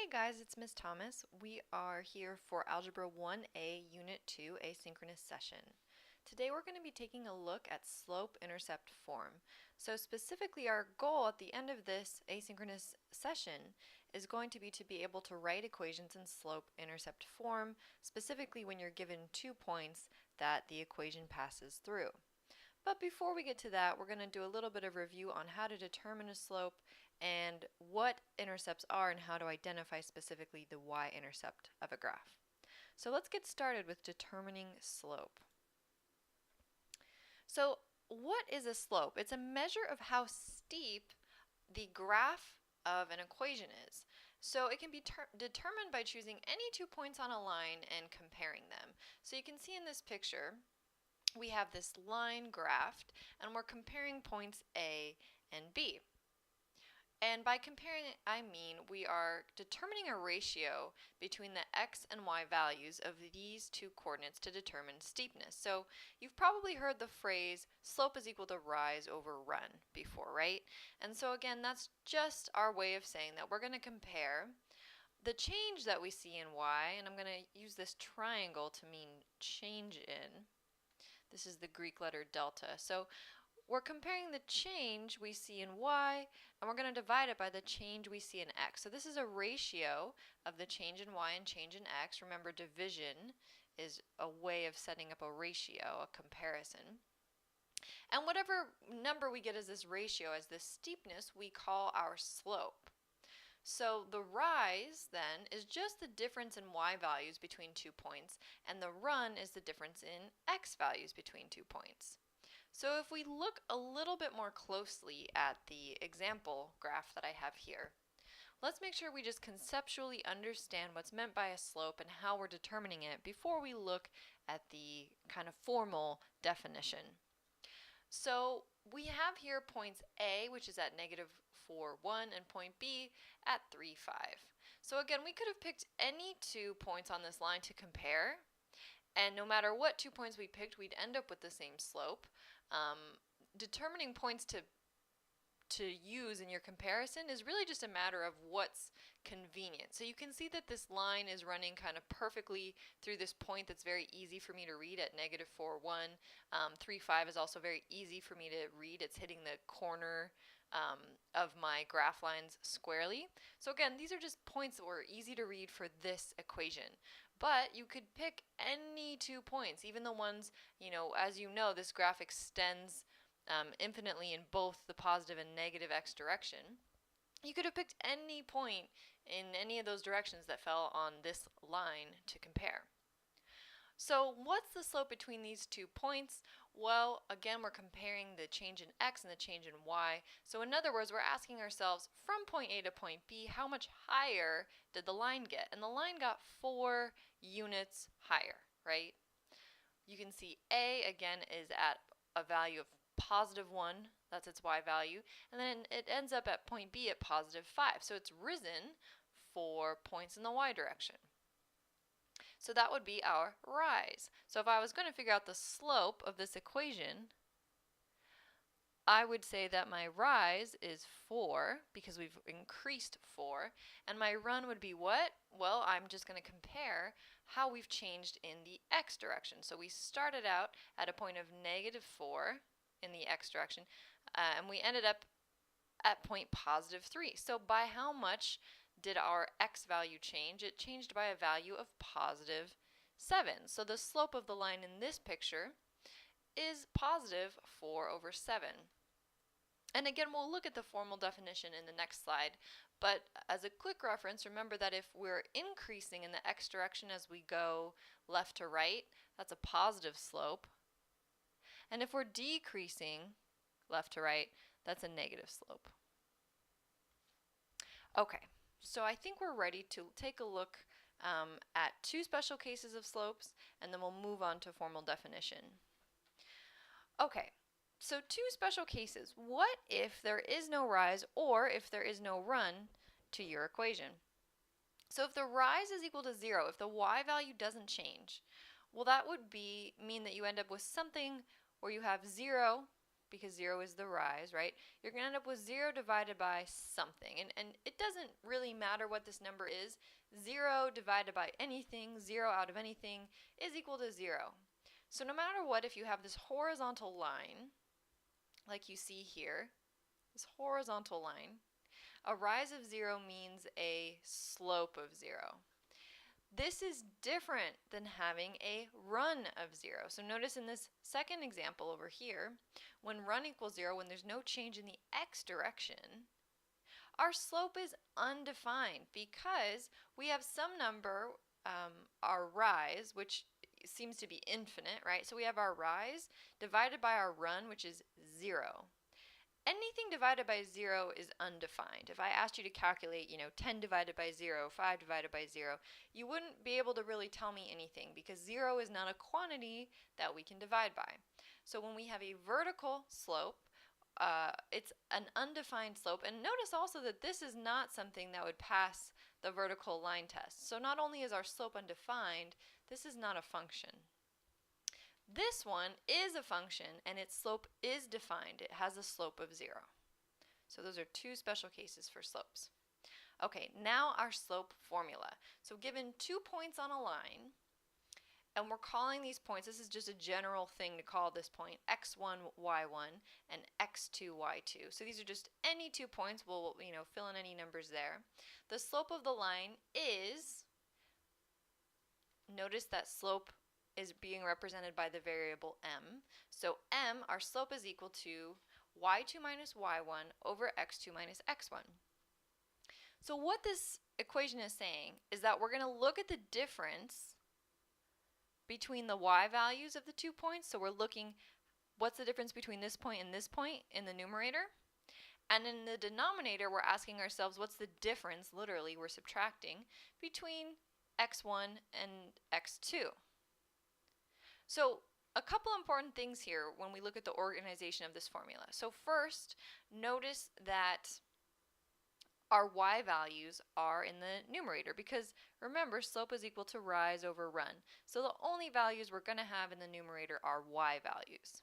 Hey guys, it's Miss Thomas. We are here for Algebra 1A Unit 2 asynchronous session. Today we're going to be taking a look at slope-intercept form. So specifically our goal at the end of this asynchronous session is going to be able to write equations in slope-intercept form, specifically when you're given 2 points that the equation passes through. But before we get to that, we're going to do a little bit of review on how to determine a slope and what intercepts are and how to identify specifically the y-intercept of a graph. So let's get started with determining slope. So what is a slope? It's a measure of how steep the graph of an equation is. So it can be determined by choosing any 2 points on a line and comparing them. So you can see in this picture we have this line graphed and we're comparing points A and B. And by comparing, I mean we are determining a ratio between the x and y values of these 2 coordinates to determine steepness. So you've probably heard the phrase slope is equal to rise over run before, right? And so again, that's just our way of saying that we're going to compare the change that we see in y, and I'm going to use this triangle to mean change in. This is the Greek letter delta. So we're comparing the change we see in y, and we're going to divide it by the change we see in x. So this is a ratio of the change in y and change in x. Remember, division is a way of setting up a ratio, a comparison. And whatever number we get as this ratio, as this steepness, we call our slope. So the rise, then, is just the difference in y values between 2 points, and the run is the difference in x values between 2 points. So if we look a little bit more closely at the example graph that I have here, let's make sure we just conceptually understand what's meant by a slope and how we're determining it before we look at the kind of formal definition. So we have here points A, which is at -4, 1, and point B at 3, 5. So again, we could have picked any 2 points on this line to compare, and no matter what 2 points we picked, we'd end up with the same slope. Determining points to use in your comparison is really just a matter of what's convenient. So you can see that this line is running kind of perfectly through this point that's very easy for me to read at -4, 1. 3, 5 is also very easy for me to read. It's hitting the corner of my graph lines squarely. So again, these are just points that were easy to read for this equation. But you could pick any 2 points, even the ones, as you know, this graph extends infinitely in both the positive and negative x direction. You could have picked any point in any of those directions that fell on this line to compare. So what's the slope between these 2 points? Well, again, we're comparing the change in x and the change in y. So in other words, we're asking ourselves, from point A to point B, how much higher did the line get? And the line got 4 units higher, right? You can see A, again, is at a value of +1, that's its y value, and then it ends up at point B at +5. So it's risen 4 points in the y direction. So that would be our rise. So if I was going to figure out the slope of this equation, I would say that my rise is 4 because we've increased 4, and my run would be what? Well, I'm just going to compare how we've changed in the x direction. So we started out at a point of -4 in the x direction, and we ended up at point +3. So by how much did our x value change? It changed by a value of +7. So the slope of the line in this picture is +4/7. And again, we'll look at the formal definition in the next slide, but as a quick reference, remember that if we're increasing in the x direction as we go left to right, that's a positive slope. And if we're decreasing left to right, that's a negative slope. Okay, so I think we're ready to take a look at 2 special cases of slopes, and then we'll move on to formal definition. Okay, so 2 special cases. What if there is no rise or if there is no run to your equation? So if the rise is equal to 0, if the y value doesn't change, well, that would mean that you end up with something where you have 0 because 0 is the rise, right? You're going to end up with 0 divided by something. And it doesn't really matter what this number is. 0 divided by anything, 0 out of anything, is equal to 0. So no matter what, if you have this horizontal line, like you see here, this horizontal line, a rise of 0 means a slope of 0. This is different than having a run of 0. So notice in this second example over here, when run equals 0, when there's no change in the x direction, our slope is undefined because we have some number, our rise, which seems to be infinite, right? So we have our rise divided by our run, which is 0. Anything divided by 0 is undefined. If I asked you to calculate, 10 divided by 0, 5 divided by 0, you wouldn't be able to really tell me anything because 0 is not a quantity that we can divide by. So when we have a vertical slope, it's an undefined slope. And notice also that this is not something that would pass the vertical line test. So not only is our slope undefined, this is not a function. This one is a function and its slope is defined. It has a slope of 0. So those are two special cases for slopes. Okay, now our slope formula. So given 2 points on a line, and we're calling these points, this is just a general thing to call this point, x1, y1, and x2, y2. So these are just any 2 points. We'll fill in any numbers there. The slope of the line is, notice that slope is being represented by the variable m. So m, our slope, is equal to y2 minus y1 over x2 minus x1. So what this equation is saying is that we're going to look at the difference between the y values of the 2 points. So we're looking, what's the difference between this point and this point in the numerator? And in the denominator, we're asking ourselves, what's the difference, literally we're subtracting, between x1 and x2? So a couple important things here when we look at the organization of this formula. So first, notice that our y values are in the numerator because remember, slope is equal to rise over run. So the only values we're going to have in the numerator are y values.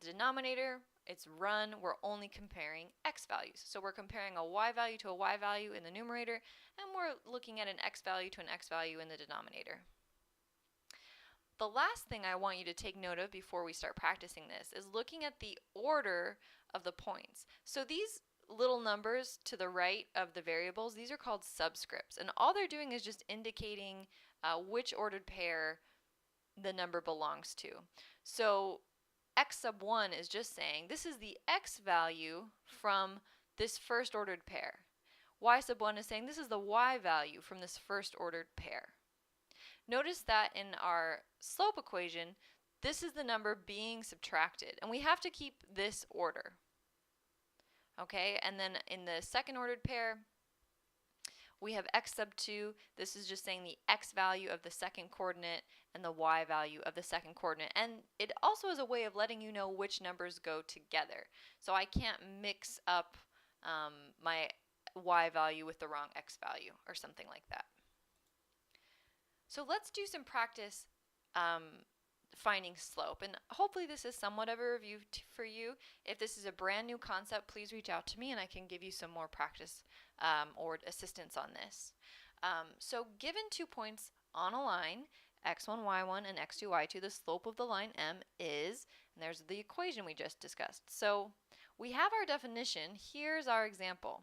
The denominator, it's run, we're only comparing x values. So we're comparing a y value to a y value in the numerator, and we're looking at an x value to an x value in the denominator. The last thing I want you to take note of before we start practicing this is looking at the order of the points. So these little numbers to the right of the variables, these are called subscripts, and all they're doing is just indicating which ordered pair the number belongs to. So x sub 1 is just saying this is the x value from this first ordered pair. Y sub 1 is saying this is the y value from this first ordered pair. Notice that in our slope equation, this is the number being subtracted, and we have to keep this order. Okay, and then in the second ordered pair, we have x sub 2. This is just saying the x value of the second coordinate and the y value of the second coordinate. And it also is a way of letting you know which numbers go together. So I can't mix up my y value with the wrong x value or something like that. So let's do some practice finding slope, and hopefully this is somewhat of a review for you. If this is a brand new concept, please reach out to me and I can give you some more practice or assistance on this. So given 2 points on a line, x1, y1, and x2, y2, the slope of the line m is, and there's the equation we just discussed. So we have our definition. Here's our example.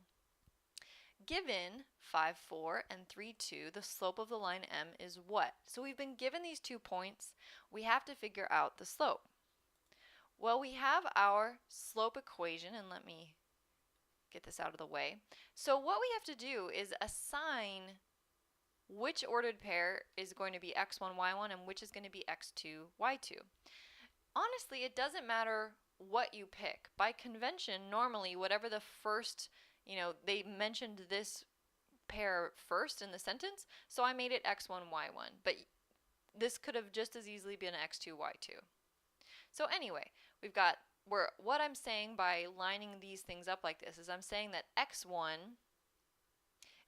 Given 5, 4, and 3, 2, the slope of the line m is what? So we've been given these 2 points. We have to figure out the slope. Well, we have our slope equation, and let me get this out of the way. So what we have to do is assign which ordered pair is going to be x1, y1, and which is going to be x2, y2. Honestly, it doesn't matter what you pick. By convention, normally, whatever the first, they mentioned this pair first in the sentence, so I made it x1, y1. But this could have just as easily been x2, y2. So anyway, we've got what I'm saying by lining these things up like this is I'm saying that x1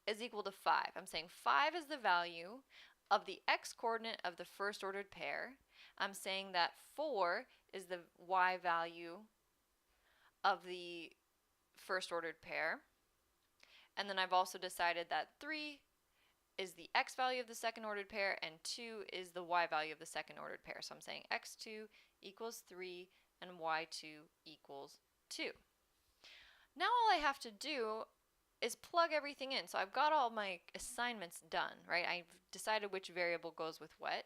is equal to 5. I'm saying 5 is the value of the x coordinate of the first ordered pair. I'm saying that 4 is the y value of the first ordered pair. And then I've also decided that 3 is the x value of the second ordered pair and 2 is the y value of the second ordered pair. So I'm saying x2 equals 3 and y2 equals 2. Now all I have to do is plug everything in. So I've got all my assignments done, right? I've decided which variable goes with what.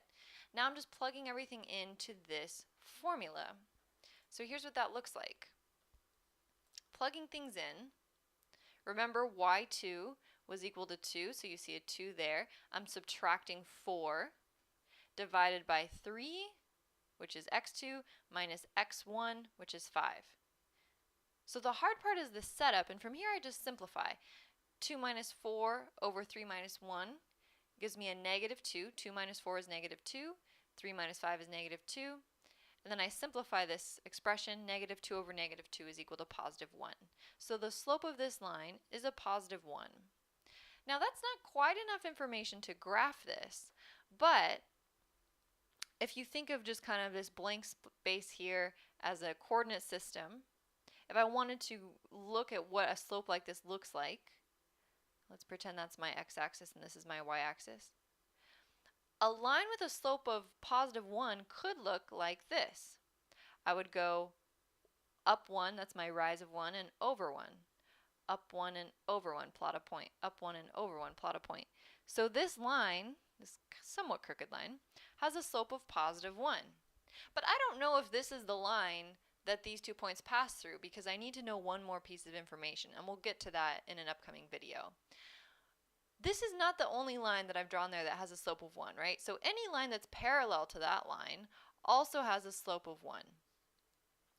Now I'm just plugging everything into this formula. So here's what that looks like. Plugging things in. Remember y2 was equal to 2, so you see a 2 there. I'm subtracting 4 divided by 3, which is x2, minus x1, which is 5. So the hard part is the setup, and from here I just simplify. 2 minus 4 over 3 minus 1 gives me a negative 2. 2 minus 4 is negative 2. 3 minus 5 is negative 2. And then I simplify this expression. Negative 2 over negative 2 is equal to positive 1. So the slope of this line is a positive 1. Now that's not quite enough information to graph this, but if you think of just kind of this blank space here as a coordinate system, if I wanted to look at what a slope like this looks like, let's pretend that's my x-axis and this is my y-axis. A line with a slope of positive 1 could look like this. I would go up 1, that's my rise of 1, and over 1. Up 1 and over 1, plot a point. Up 1 and over 1, plot a point. So this line, this somewhat crooked line, has a slope of positive 1. But I don't know if this is the line that these 2 points pass through because I need to know one more piece of information, and we'll get to that in an upcoming video. This is not the only line that I've drawn there that has a slope of 1, right? So any line that's parallel to that line also has a slope of 1.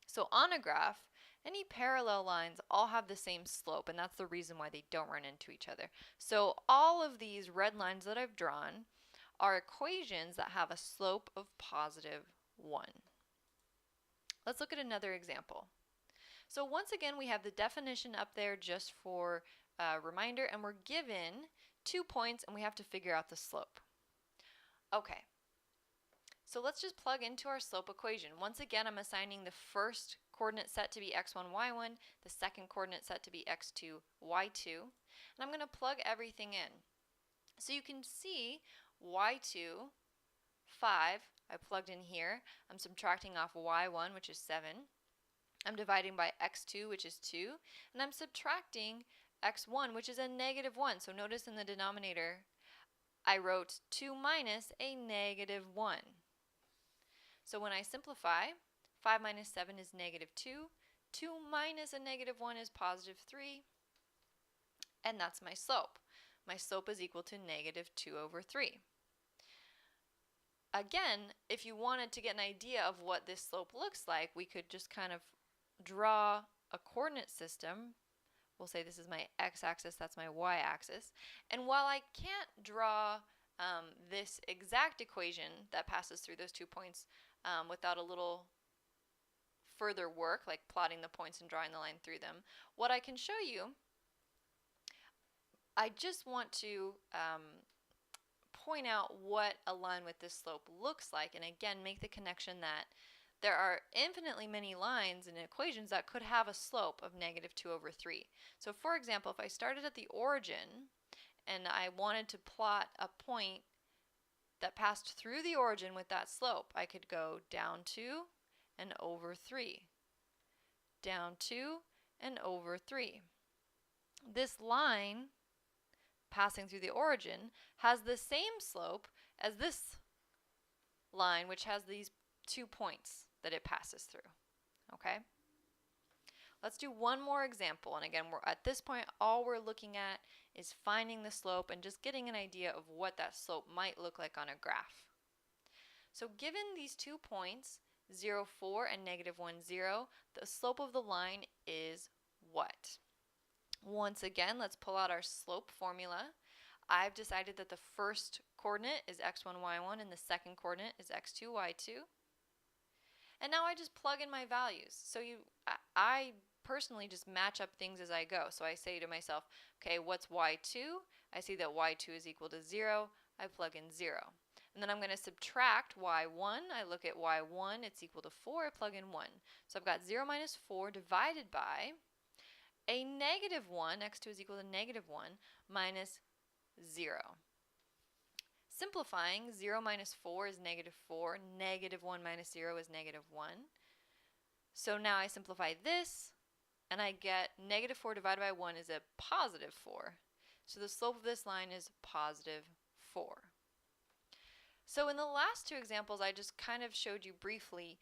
So on a graph, any parallel lines all have the same slope, and that's the reason why they don't run into each other. So all of these red lines that I've drawn are equations that have a slope of positive 1. Let's look at another example. So once again, we have the definition up there just for a reminder, and we're given 2 points and we have to figure out the slope. Okay, so let's just plug into our slope equation. Once again, I'm assigning the first coordinate set to be x1, y1, the second coordinate set to be x2, y2, and I'm going to plug everything in. So you can see y2, 5, I plugged in here. I'm subtracting off y1, which is 7. I'm dividing by x2, which is 2, and I'm subtracting x1, which is a negative 1. So notice in the denominator, I wrote 2 minus a negative 1. So when I simplify, 5 minus 7 is negative 2. 2 minus a negative 1 is positive 3. And that's my slope. My slope is equal to negative 2 over 3. Again, if you wanted to get an idea of what this slope looks like, we could just kind of draw a coordinate system. We'll say this is my x-axis, that's my y-axis. And while I can't draw this exact equation that passes through those 2 points without a little further work, like plotting the points and drawing the line through them, what I can show you, I just want to point out what a line with this slope looks like, and again make the connection that there are infinitely many lines and equations that could have a slope of negative 2 over 3. So for example, if I started at the origin and I wanted to plot a point that passed through the origin with that slope, I could go down 2 and over 3, down 2 and over 3. This line passing through the origin has the same slope as this line, which has these 2 points that it passes through. Okay? Let's do one more example, and again, at this point all we're looking at is finding the slope and just getting an idea of what that slope might look like on a graph. So given these 2 points, 0, 4 and negative 1, 0, the slope of the line is what? Once again, let's pull out our slope formula. I've decided that the first coordinate is x1, y1, and the second coordinate is x2, y2. And now I just plug in my values. So I personally just match up things as I go. So I say to myself, okay, what's y2? I see that y2 is equal to 0. I plug in 0. And then I'm going to subtract y1. I look at y1, it's equal to 4, I plug in 1. So I've got 0 minus 4 divided by a negative 1, x2 is equal to negative 1, minus 0. Simplifying, 0 minus 4 is negative 4, negative 1 minus 0 is negative 1. So now I simplify this, and I get negative 4 divided by 1 is a positive 4. So the slope of this line is positive 4. So in the last two examples, I just kind of showed you briefly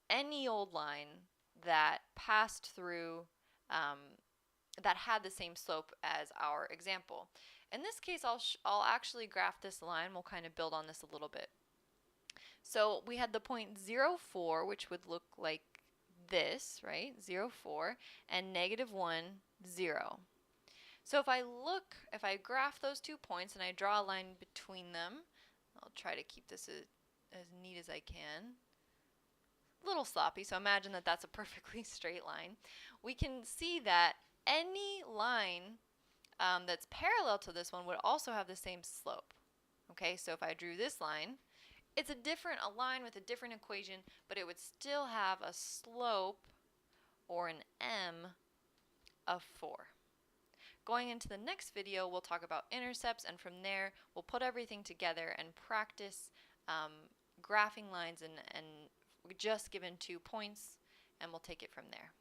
any old line that passed through, that had the same slope as our example. In this case, I'll actually graph this line. We'll kind of build on this a little bit. So we had the point 0, 4, which would look like this, right? 0, 4, and negative 1, 0. So if I graph those 2 points and I draw a line between them, I'll try to keep this as neat as I can. A little sloppy, so imagine that that's a perfectly straight line. We can see that any line that's parallel to this one would also have the same slope. Okay, so if I drew this line, it's a line with a different equation, but it would still have a slope, or an m, of 4. Going into the next video, we'll talk about intercepts, and from there, we'll put everything together and practice graphing lines and just given 2 points, and we'll take it from there.